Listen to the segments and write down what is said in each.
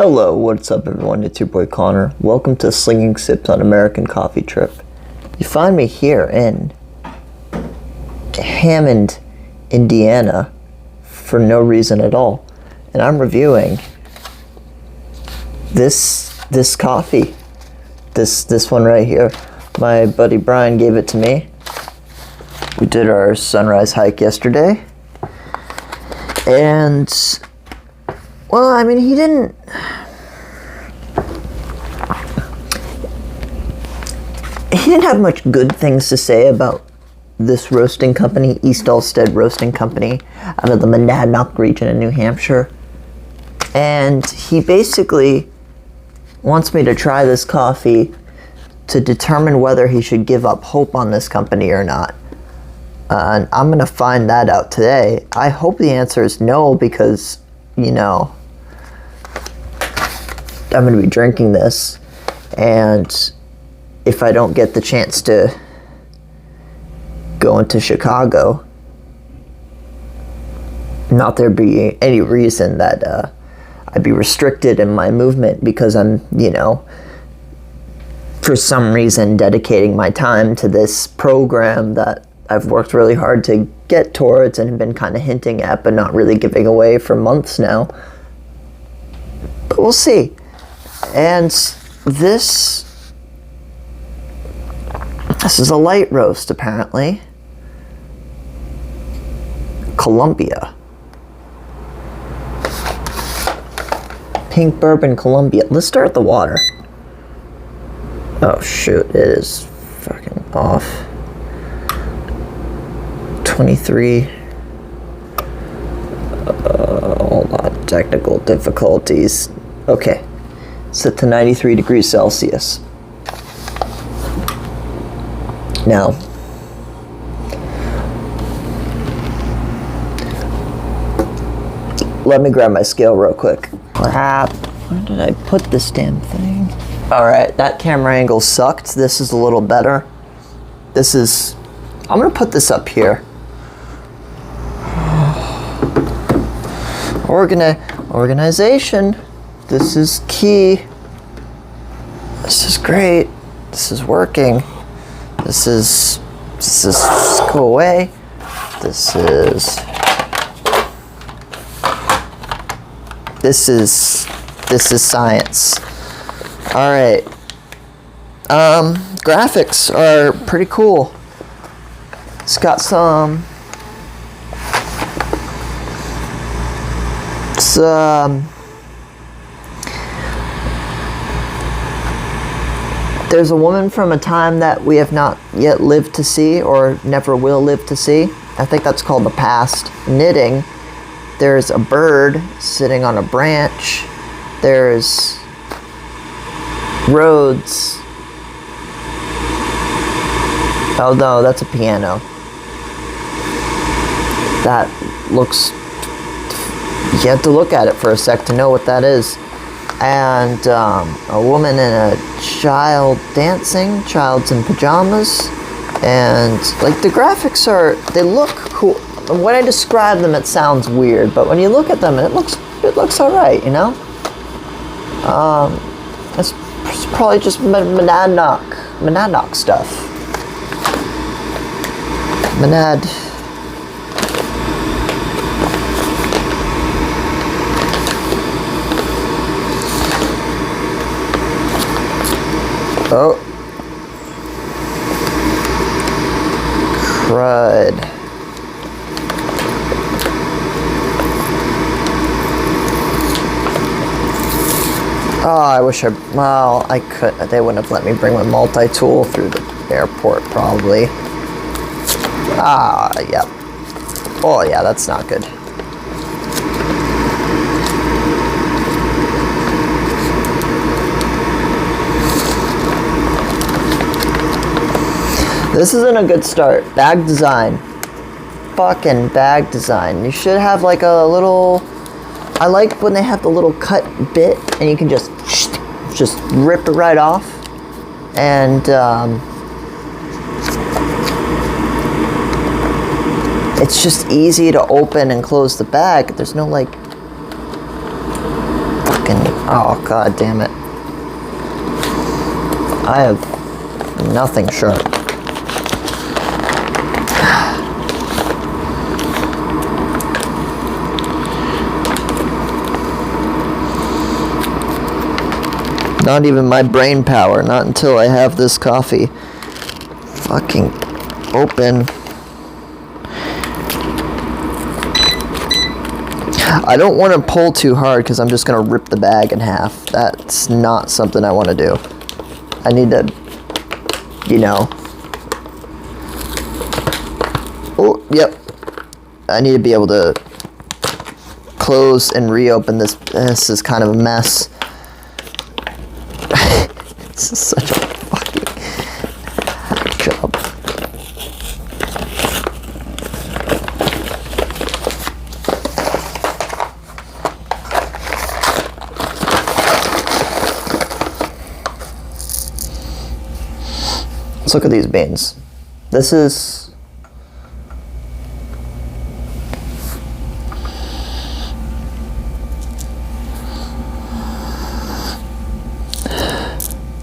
Hello, what's up everyone, it's your boy Connor. Welcome to Slinging Sips on American Coffee Trip. You find me here in Hammond, Indiana for no reason at all. And I'm reviewing this coffee. This one right here. My buddy Brian gave it to me. We did our sunrise hike yesterday. And well, I mean, he didn't have much good things to say about this roasting company, Allstead Roasting Company, out of the Monadnock region in New Hampshire. And he basically wants me to try this coffee to determine whether he should give up hope on this company or not. And I'm going to find that out today. I hope the answer is no, because, you know, I'm going to be drinking this, and if I don't get the chance to go into Chicago, not there be any reason that I'd be restricted in my movement because I'm, you know, for some reason dedicating my time to this program that I've worked really hard to get towards and have been kind of hinting at but not really giving away for months now. But we'll see. And this is a light roast, apparently. Colombia. Pink bourbon, Colombia. Let's start the water. Oh shoot, it is fucking off. 23. Hold on, technical difficulties. Okay. Set to 93 degrees Celsius. Now, let me grab my scale real quick. Crap, where did I put this damn thing? Alright, that camera angle sucked. This is a little better. I'm gonna put this up here. Organization. This is key. This is great. This is working. This is go away. This is science. All right. Graphics are pretty cool. It's got there's a woman from a time that we have not yet lived to see or never will live to see. I think that's called the past. Knitting. There's a bird sitting on a branch. There's roads. Oh no, that's a piano. That looks... You have to look at it for a sec to know what that is. And a woman and a child dancing. Child's in pajamas. And like the graphics they look cool. When I describe them, it sounds weird, but when you look at them, it looks all right, you know. It's probably just Monadnock stuff. Monad. Oh. Crud. Oh, I wish well, I could, they wouldn't have let me bring my multi-tool through the airport, probably. Ah, yeah. Oh, yeah, that's not good. This isn't a good start. Bag design. Fucking bag design. You should have like a little... I like when they have the little cut bit and you can just rip it right off. And it's just easy to open and close the bag. There's no like fucking Oh, god damn it. I have nothing sharp. Not even my brain power, not until I have this coffee fucking open. I don't want to pull too hard because I'm just going to rip the bag in half. That's not something I want to do. I need to, you know. Oh, yep. I need to be able to close and reopen this. This is kind of a mess. This is such a fucking hack job. Let's look at these beans. This is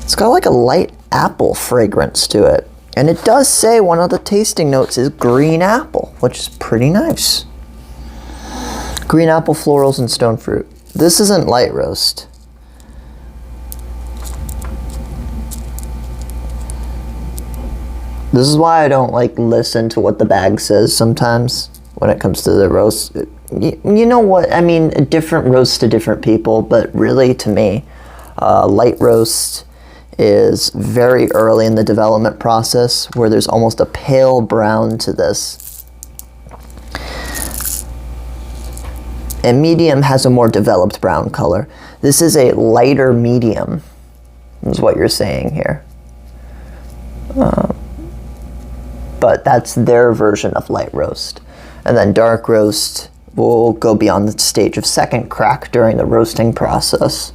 it's got like a light apple fragrance to it. And it does say one of the tasting notes is green apple, which is pretty nice. Green apple, florals, and stone fruit. This isn't light roast. This is why I don't like listen to what the bag says sometimes when it comes to the roast. You know what? I mean, a different roast to different people, but really to me, light roast is very early in the development process where there's almost a pale brown to this. And medium has a more developed brown color. This is a lighter medium, is what you're saying here. But that's their version of light roast. And then dark roast will go beyond the stage of second crack during the roasting process.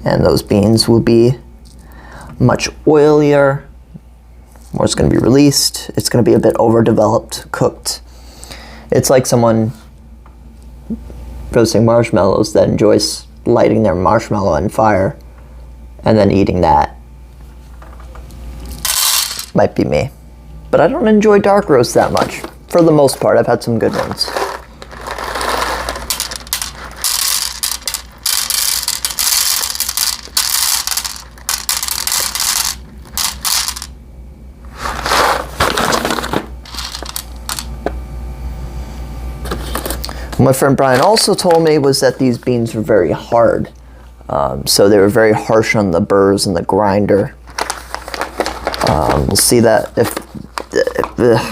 And those beans will be much oilier, more is going to be released. It's going to be a bit overdeveloped, cooked. It's like someone roasting marshmallows that enjoys lighting their marshmallow on fire and then eating that. Might be me. But I don't enjoy dark roast that much. For the most part, I've had some good ones. What my friend Brian also told me was that these beans were very hard. So they were very harsh on the burrs and the grinder. We'll see that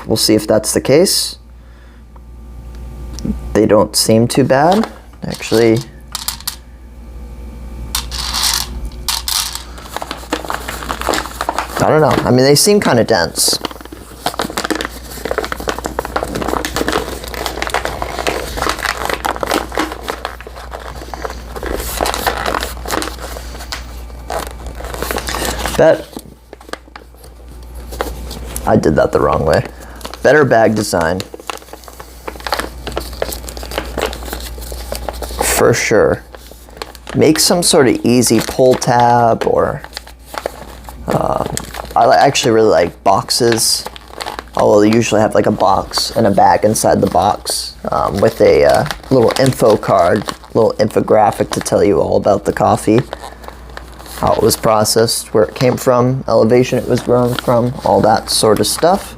we'll see if that's the case. They don't seem too bad, actually. I don't know. I mean, they seem kind of dense. Bet I did that the wrong way. Better bag design. For sure. Make some sort of easy pull tab, or I actually really like boxes. Although they usually have like a box and a bag inside the box with a little info card, little infographic to tell you all about the coffee. How it was processed, where it came from, elevation it was grown from, all that sort of stuff.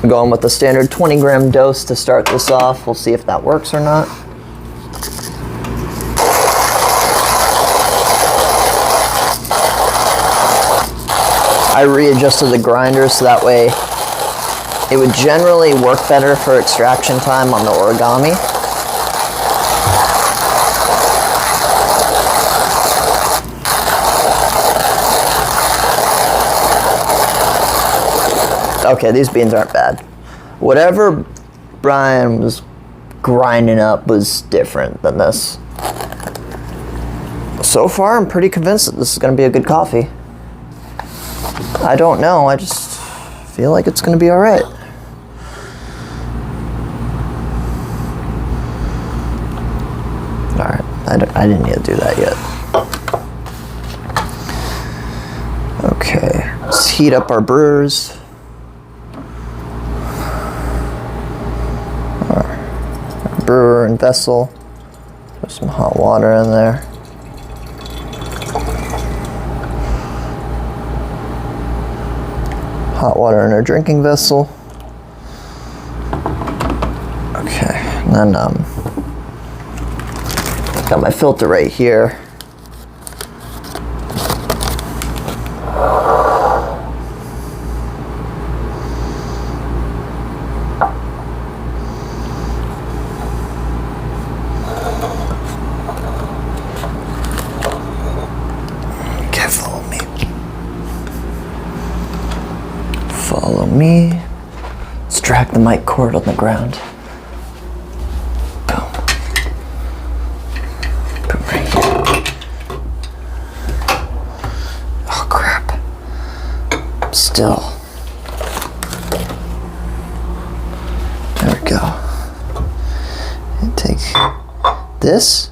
I'm going with the standard 20-gram dose to start this off. We'll see if that works or not. I readjusted the grinder so that way it would generally work better for extraction time on the origami. Okay, these beans aren't bad. Whatever Brian was grinding up was different than this. So far, I'm pretty convinced that this is going to be a good coffee. I don't know, I just feel like it's going to be all right. All right, I didn't need to do that yet. Okay, let's heat up our brewers. Our brewer and vessel. Put some hot water in there. Hot water in our drinking vessel. Okay, and then got my filter right here. Okay, follow me. Follow me. Let's drag the mic cord on the ground. Boom. Boom right here. Oh crap. Still. There we go. And take this,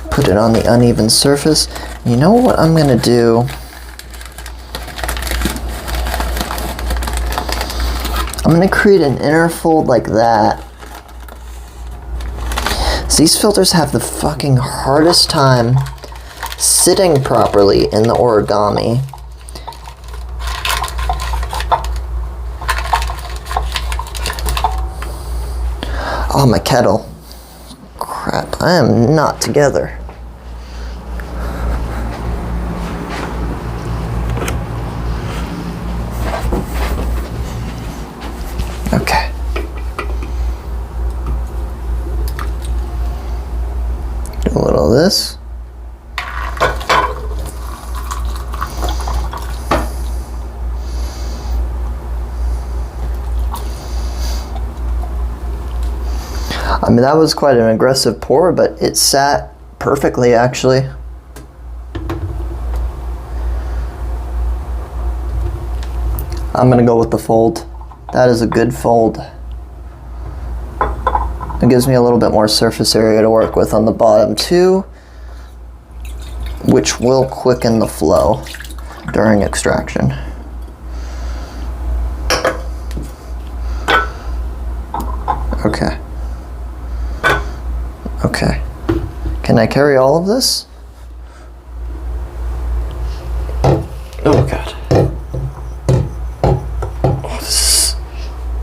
put it on the uneven surface. You know what I'm gonna do? I'm going to create an inner fold like that. So these filters have the fucking hardest time sitting properly in the origami. Oh, my kettle. Crap, I am not together. Okay. Do a little of this. I mean, that was quite an aggressive pour, but it sat perfectly, actually. I'm gonna go with the fold. That is a good fold. It gives me a little bit more surface area to work with on the bottom too, which will quicken the flow during extraction. Okay. Okay. Can I carry all of this? Oh God. Oh, this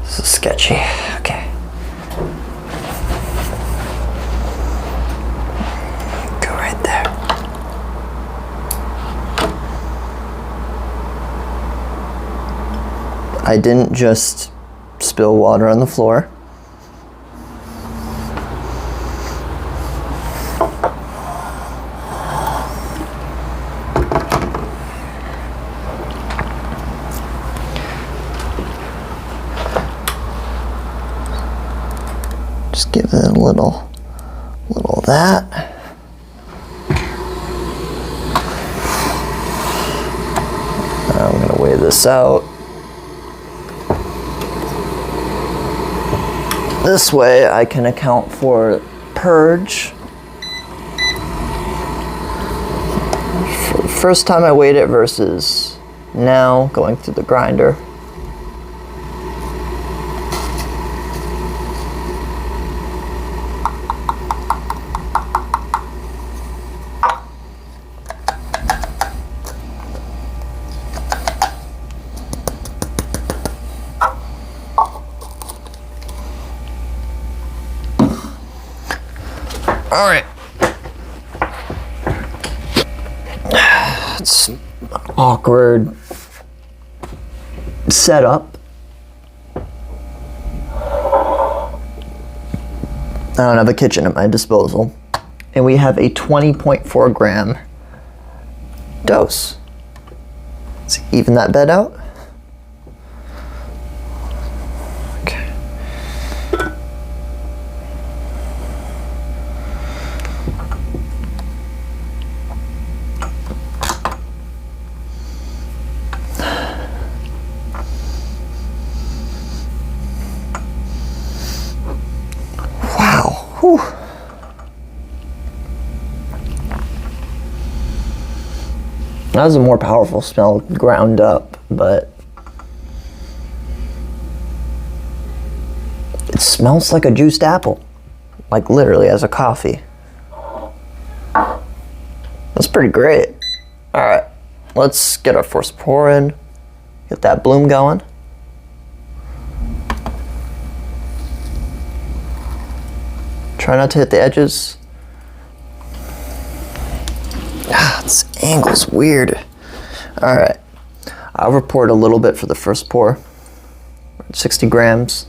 is sketchy. Okay. Go right there. I didn't just spill water on the floor. Just give it a little of that. I'm gonna weigh this out. This way I can account for purge. For the first time I weighed it versus now going through the grinder. All right. It's an awkward setup. I don't have a kitchen at my disposal. And we have a 20.4 gram dose. Let's even that bed out. That was a more powerful smell ground up, but it smells like a juiced apple. Like literally as a coffee. That's pretty great. Alright, let's get our first pour in. Get that bloom going. Try not to hit the edges. This angle's weird. Alright, I overpoured a little bit for the first pour. 60 grams.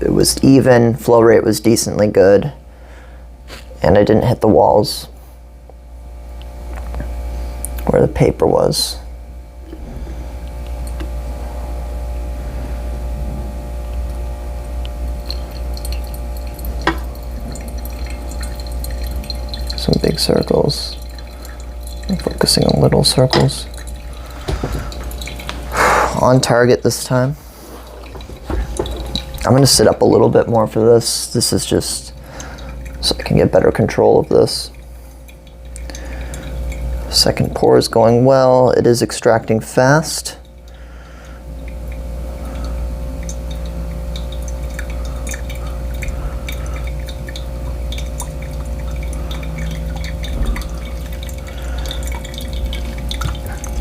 It was even, flow rate was decently good, and I didn't hit the walls where the paper was. Some big circles. I'm focusing on little circles. On target this time. I'm going to sit up a little bit more for this. This is just so I can get better control of this. Second pour is going well. It is extracting fast.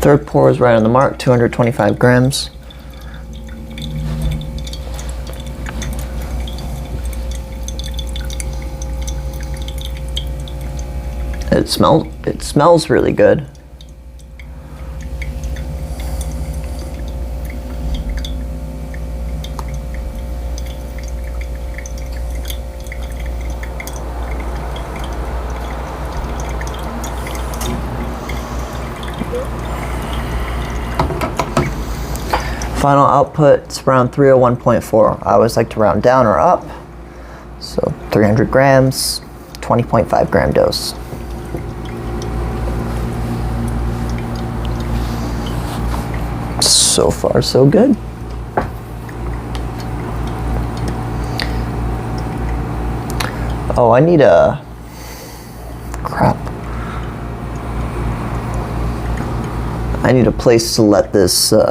Third pour is right on the mark, 225 grams. It smells really good. Final output is around 301.4. I always like to round down or up. So 300 grams, 20.5 gram dose. So far, so good. Oh, I need a... crap. I need a place to let this, this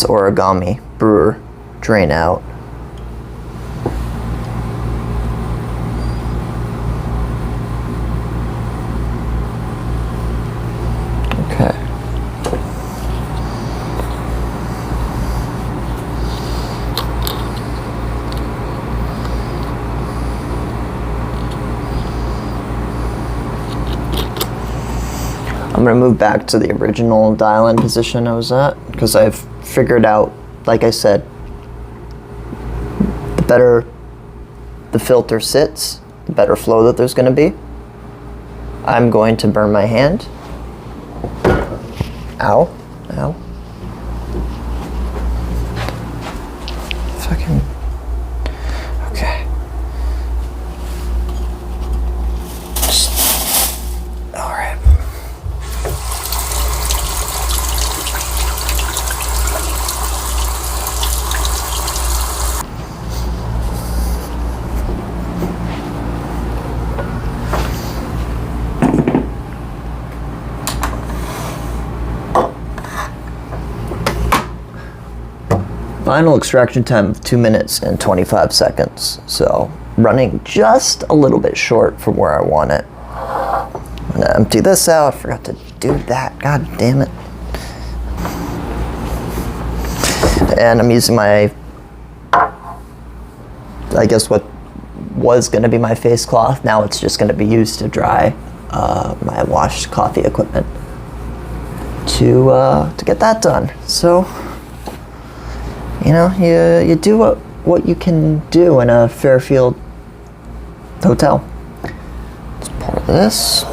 origami brewer drain out. Okay. I'm going to move back to the original dial-in position I was at, because I've figured out, like I said, the better the filter sits, the better flow that there's going to be. I'm going to burn my hand. Ow. Ow. Fucking... Okay. Alright. Final extraction time of 2 minutes and 25 seconds. So running just a little bit short from where I want it. I'm gonna empty this out. I forgot to do that. God damn it. And I'm using my, I guess what was gonna be my face cloth. Now it's just gonna be used to dry my washed coffee equipment to get that done. So, you know, you do what you can do in a Fairfield hotel. Let's pour this.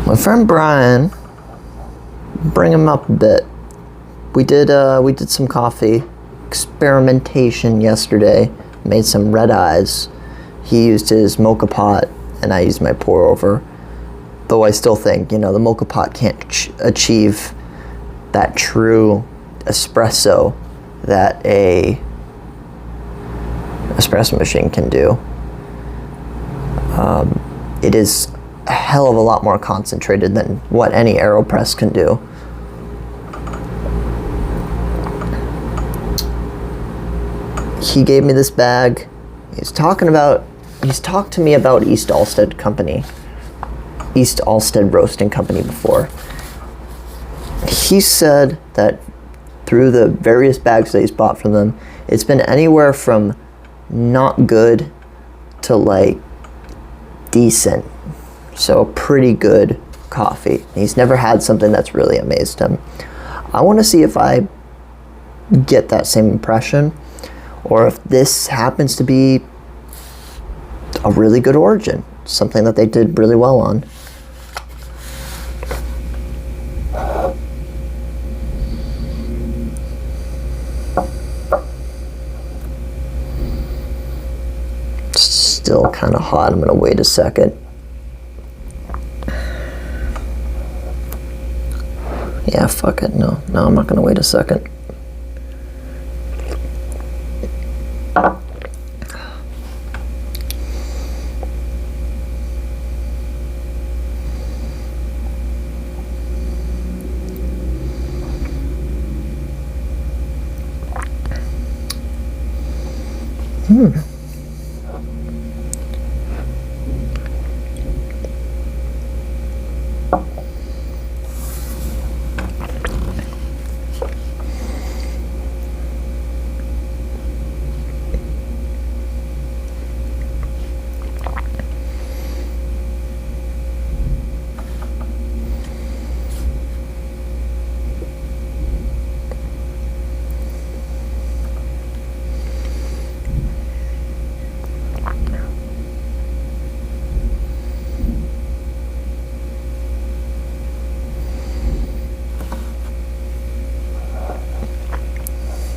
My friend Brian, bring him up a bit. We did some coffee experimentation yesterday. Made some red eyes He used his mocha pot, and I used my pour over. Though I still think, the mocha pot can't achieve that true espresso that a espresso machine can do. It is a hell of a lot more concentrated than what any AeroPress can do. He gave me this bag. He's talked to me about East Allstead Roasting Company before. He said that through the various bags that he's bought from them, it's been anywhere from not good to like decent. So pretty good coffee. He's never had something that's really amazed him. I want to see if I get that same impression, or if this happens to be a really good origin, something that they did really well on. Still kind of hot. I'm gonna wait a second. Yeah, fuck it. No, I'm not gonna wait a second.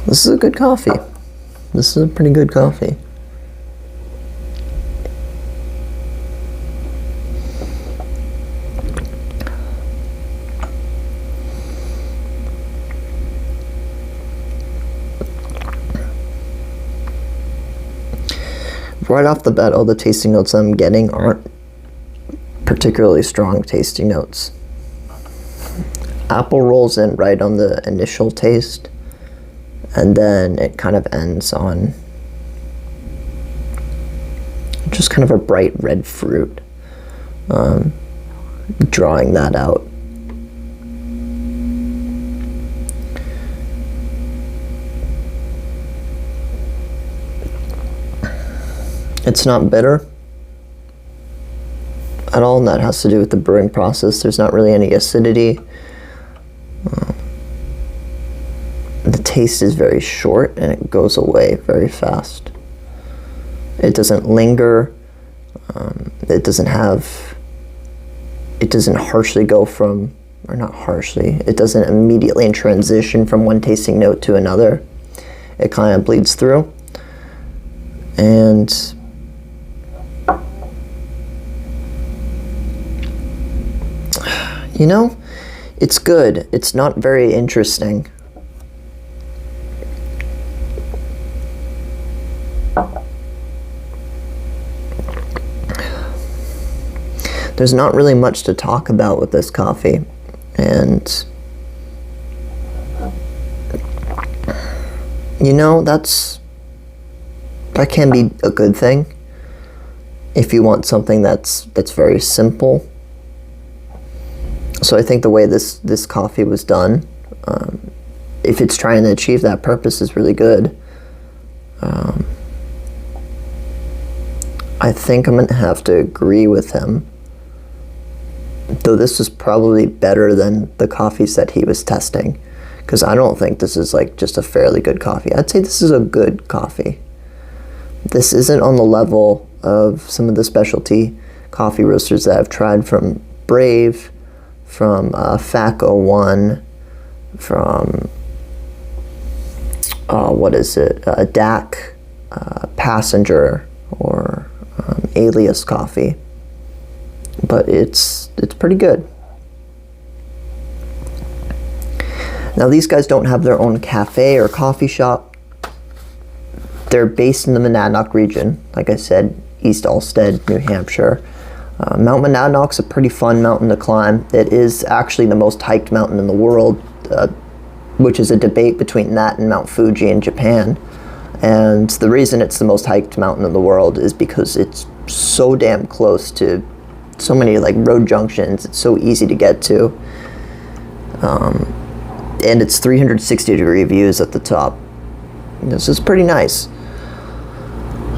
This is a good coffee. This is a pretty good coffee. Right off the bat, all the tasting notes I'm getting aren't particularly strong tasting notes. Apple rolls in right on the initial taste, and then it kind of ends on just kind of a bright red fruit, drawing that out. It's not bitter at all, and that has to do with the brewing process. There's not really any acidity. The taste is very short and it goes away very fast. It doesn't linger. It doesn't harshly go from, or not harshly, it doesn't immediately transition from one tasting note to another. It kind of bleeds through. And it's good. It's not very interesting. There's not really much to talk about with this coffee, and that can be a good thing if you want something that's very simple. So I think the way this coffee was done, if it's trying to achieve that purpose, is really good. I think I'm gonna have to agree with him. Though this is probably better than the coffees that he was testing, because I don't think this is like just a fairly good coffee. I'd say this is a good coffee. This isn't on the level of some of the specialty coffee roasters that I've tried, from Brave, from FACO 1, from DAC, Passenger, or alias coffee, but it's pretty good. Now these guys don't have their own cafe or coffee shop. They're based in the Monadnock region, like I said, East Allstead, New Hampshire. Mount Monadnock's a pretty fun mountain to climb. It is actually the most hiked mountain in the world, which is a debate between that and Mount Fuji in Japan. And the reason it's the most hiked mountain in the world is because it's so damn close to so many like road junctions. It's so easy to get to. And it's 360-degree views at the top. This is pretty nice.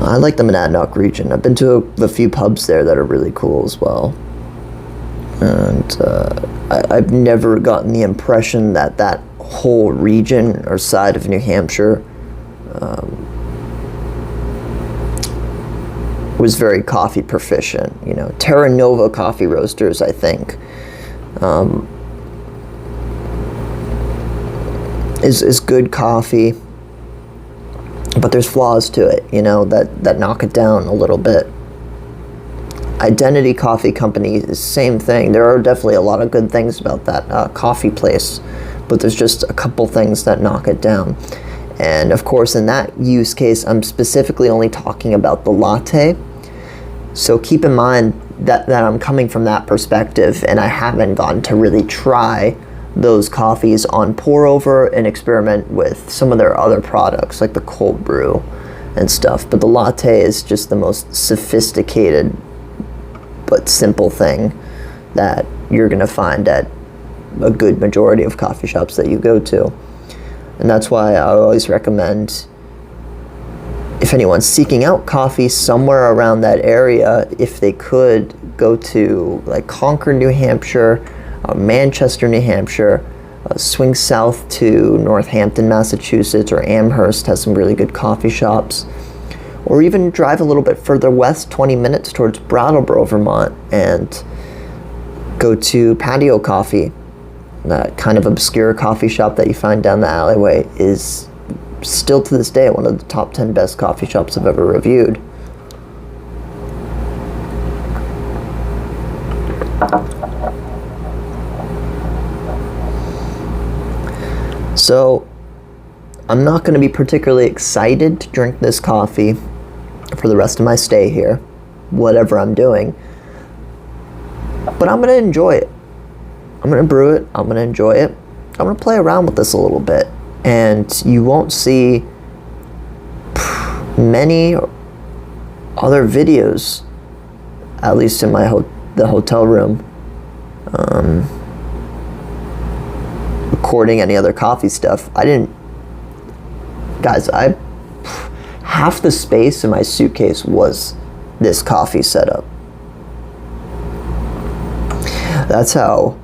I like the Monadnock region. I've been to a few pubs there that are really cool as well. And I've never gotten the impression that that whole region or side of New Hampshire was very coffee proficient. You know, Terra Nova coffee roasters, I think, is good coffee, but there's flaws to it, you know, that knock it down a little bit. Identity Coffee Company is the same thing. There are definitely a lot of good things about that coffee place, but there's just a couple things that knock it down. And of course, in that use case, I'm specifically only talking about the latte. So keep in mind that I'm coming from that perspective, and I haven't gotten to really try those coffees on pour over and experiment with some of their other products like the cold brew and stuff. But the latte is just the most sophisticated but simple thing that you're going to find at a good majority of coffee shops that you go to. And that's why I always recommend, if anyone's seeking out coffee somewhere around that area, if they could go to like Concord, New Hampshire, Manchester, New Hampshire, swing south to Northampton, Massachusetts, or Amherst has some really good coffee shops. Or even drive a little bit further west, 20 minutes towards Brattleboro, Vermont, and go to Patio Coffee. That kind of obscure coffee shop that you find down the alleyway is still to this day one of the top 10 best coffee shops I've ever reviewed. So I'm not going to be particularly excited to drink this coffee for the rest of my stay here, whatever I'm doing, but I'm going to enjoy it. I'm going to brew it, I'm going to enjoy it, I'm going to play around with this a little bit, and you won't see many other videos, at least in my the hotel room, recording any other coffee stuff. Guys, half the space in my suitcase was this coffee setup. That's how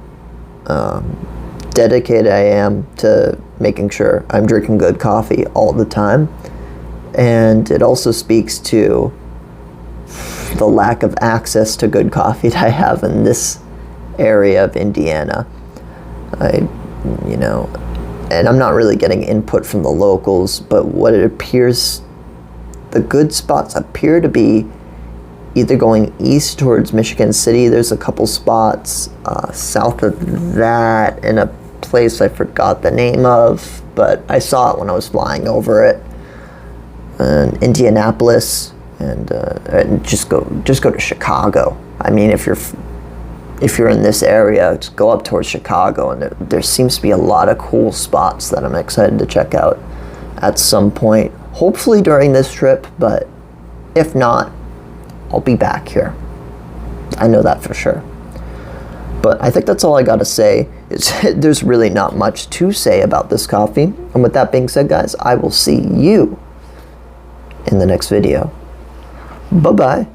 dedicated I am to making sure I'm drinking good coffee all the time. And it also speaks to the lack of access to good coffee that I have in this area of Indiana. And I'm not really getting input from the locals, but what it appears, the good spots appear to be either going east towards Michigan City. There's a couple spots south of that in a place I forgot the name of, but I saw it when I was flying over it. Indianapolis, and just go to Chicago. I mean, if you're in this area, just go up towards Chicago, and there seems to be a lot of cool spots that I'm excited to check out at some point. Hopefully during this trip, but if not, I'll be back here. I know that for sure. But I think that's all I gotta say. There's really not much to say about this coffee. And with that being said, guys, I will see you in the next video. Bye-bye.